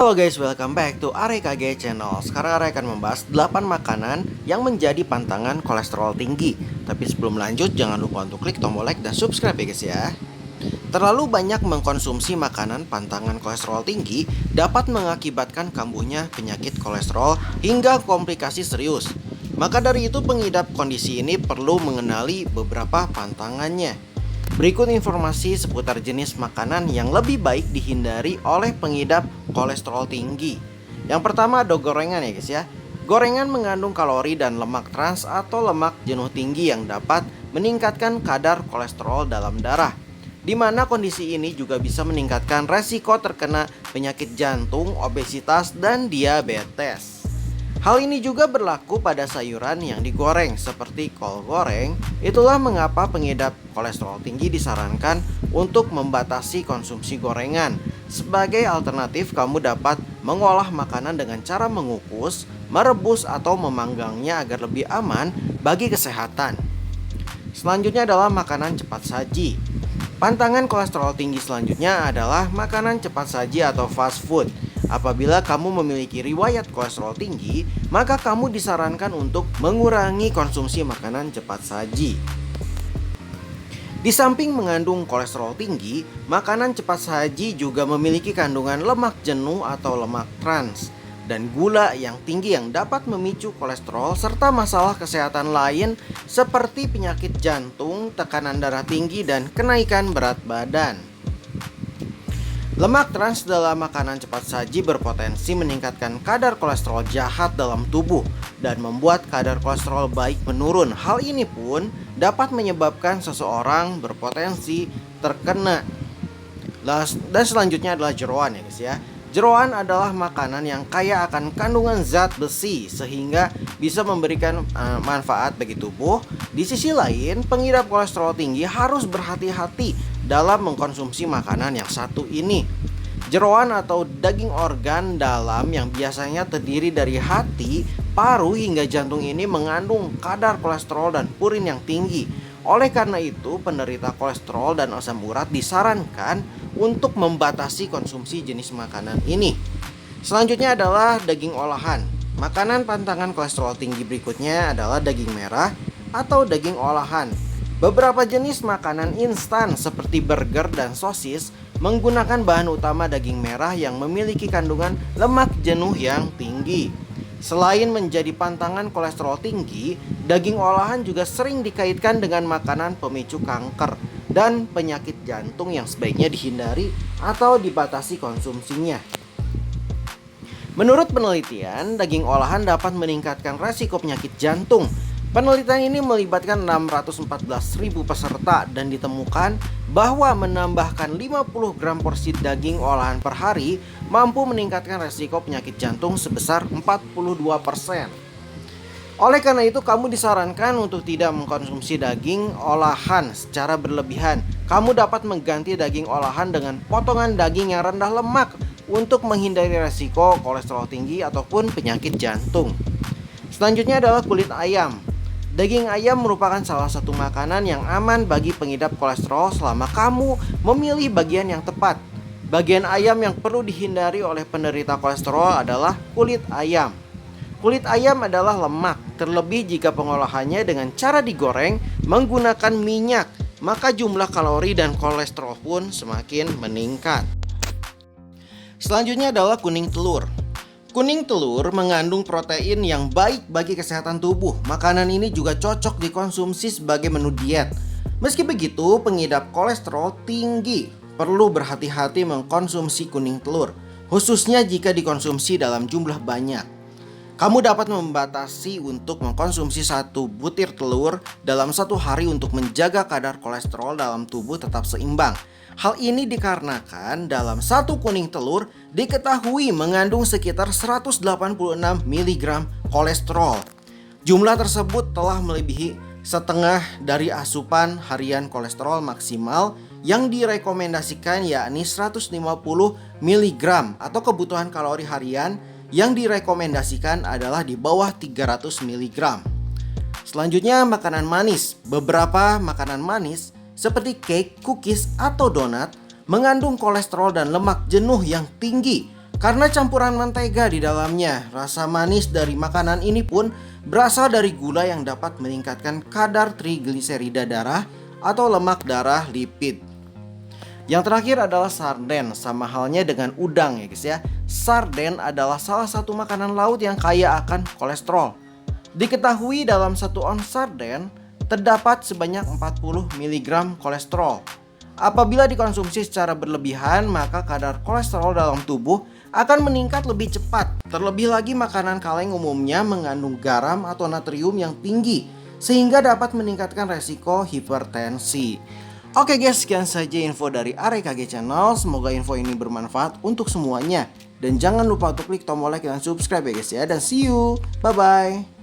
Halo guys, welcome back to AREKG Channel. Sekarang Are akan membahas 8 makanan yang menjadi pantangan kolesterol tinggi. Tapi sebelum lanjut, jangan lupa untuk klik tombol like dan subscribe ya guys ya. Terlalu banyak mengkonsumsi makanan pantangan kolesterol tinggi dapat mengakibatkan kambuhnya penyakit kolesterol hingga komplikasi serius. Maka dari itu pengidap kondisi ini perlu mengenali beberapa pantangannya. Berikut informasi seputar jenis makanan yang lebih baik dihindari oleh pengidap kolesterol tinggi. Yang pertama ada gorengan ya guys ya. Gorengan mengandung kalori dan lemak trans atau lemak jenuh tinggi yang dapat meningkatkan kadar kolesterol dalam darah. Di mana kondisi ini juga bisa meningkatkan resiko terkena penyakit jantung, obesitas, dan diabetes. Hal ini juga berlaku pada sayuran yang digoreng seperti kol goreng. Itulah mengapa pengidap kolesterol tinggi disarankan untuk membatasi konsumsi gorengan. Sebagai alternatif, kamu dapat mengolah makanan dengan cara mengukus, merebus, atau memanggangnya agar lebih aman bagi kesehatan. Selanjutnya adalah makanan cepat saji. Pantangan kolesterol tinggi selanjutnya adalah makanan cepat saji atau fast food. Apabila kamu memiliki riwayat kolesterol tinggi, maka kamu disarankan untuk mengurangi konsumsi makanan cepat saji. Di samping mengandung kolesterol tinggi, makanan cepat saji juga memiliki kandungan lemak jenuh atau lemak trans dan gula yang tinggi yang dapat memicu kolesterol serta masalah kesehatan lain seperti penyakit jantung, tekanan darah tinggi, dan kenaikan berat badan. Lemak trans dalam makanan cepat saji berpotensi meningkatkan kadar kolesterol jahat dalam tubuh dan membuat kadar kolesterol baik menurun. Hal ini pun dapat menyebabkan seseorang berpotensi terkena. Dan selanjutnya adalah jeroan ya guys ya. Jeroan adalah makanan yang kaya akan kandungan zat besi sehingga bisa memberikan manfaat bagi tubuh. Di sisi lain, pengidap kolesterol tinggi harus berhati-hati dalam mengkonsumsi makanan yang satu ini. Jeroan atau daging organ dalam yang biasanya terdiri dari hati, paru, hingga jantung ini mengandung kadar kolesterol dan purin yang tinggi. Oleh karena itu, penderita kolesterol dan asam urat disarankan untuk membatasi konsumsi jenis makanan ini. Selanjutnya adalah daging olahan. Makanan pantangan kolesterol tinggi berikutnya adalah daging merah atau daging olahan. Beberapa jenis makanan instan seperti burger dan sosis menggunakan bahan utama daging merah yang memiliki kandungan lemak jenuh yang tinggi. Selain menjadi pantangan kolesterol tinggi, daging olahan juga sering dikaitkan dengan makanan pemicu kanker dan penyakit jantung yang sebaiknya dihindari atau dibatasi konsumsinya. Menurut penelitian, daging olahan dapat meningkatkan resiko penyakit jantung. Penelitian ini melibatkan 614.000 peserta dan ditemukan bahwa menambahkan 50 gram porsi daging olahan per hari mampu meningkatkan resiko penyakit jantung sebesar 42%. Oleh karena itu, kamu disarankan untuk tidak mengkonsumsi daging olahan secara berlebihan. Kamu dapat mengganti daging olahan dengan potongan daging yang rendah lemak untuk menghindari resiko kolesterol tinggi ataupun penyakit jantung. Selanjutnya adalah kulit ayam. Daging ayam merupakan salah satu makanan yang aman bagi pengidap kolesterol selama kamu memilih bagian yang tepat. Bagian ayam yang perlu dihindari oleh penderita kolesterol adalah kulit ayam. Kulit ayam adalah lemak, terlebih jika pengolahannya dengan cara digoreng menggunakan minyak, maka jumlah kalori dan kolesterol pun semakin meningkat. Selanjutnya adalah kuning telur. Kuning telur mengandung protein yang baik bagi kesehatan tubuh. Makanan ini juga cocok dikonsumsi sebagai menu diet. Meski begitu, pengidap kolesterol tinggi perlu berhati-hati mengkonsumsi kuning telur, khususnya jika dikonsumsi dalam jumlah banyak. Kamu dapat membatasi untuk mengkonsumsi 1 butir telur dalam 1 hari untuk menjaga kadar kolesterol dalam tubuh tetap seimbang. Hal ini dikarenakan dalam 1 kuning telur diketahui mengandung sekitar 186 mg kolesterol. Jumlah tersebut telah melebihi setengah dari asupan harian kolesterol maksimal yang direkomendasikan, yakni 150 mg, atau kebutuhan kalori harian yang direkomendasikan adalah di bawah 300 mg. Selanjutnya makanan manis. Beberapa makanan manis seperti cake, cookies, atau donat mengandung kolesterol dan lemak jenuh yang tinggi. Karena campuran mentega di dalamnya, rasa manis dari makanan ini pun berasal dari gula yang dapat meningkatkan kadar trigliserida darah atau lemak darah lipid. Yang terakhir adalah sarden, sama halnya dengan udang ya guys ya. Sarden adalah salah satu makanan laut yang kaya akan kolesterol. Diketahui dalam 1 ons sarden terdapat sebanyak 40 mg kolesterol. Apabila dikonsumsi secara berlebihan, maka kadar kolesterol dalam tubuh akan meningkat lebih cepat. Terlebih lagi makanan kaleng umumnya mengandung garam atau natrium yang tinggi, sehingga dapat meningkatkan resiko hipertensi. Oke guys, sekian saja info dari AREKG Channel. Semoga info ini bermanfaat untuk semuanya. Dan jangan lupa untuk klik tombol like dan subscribe ya guys ya. Dan see you, bye bye.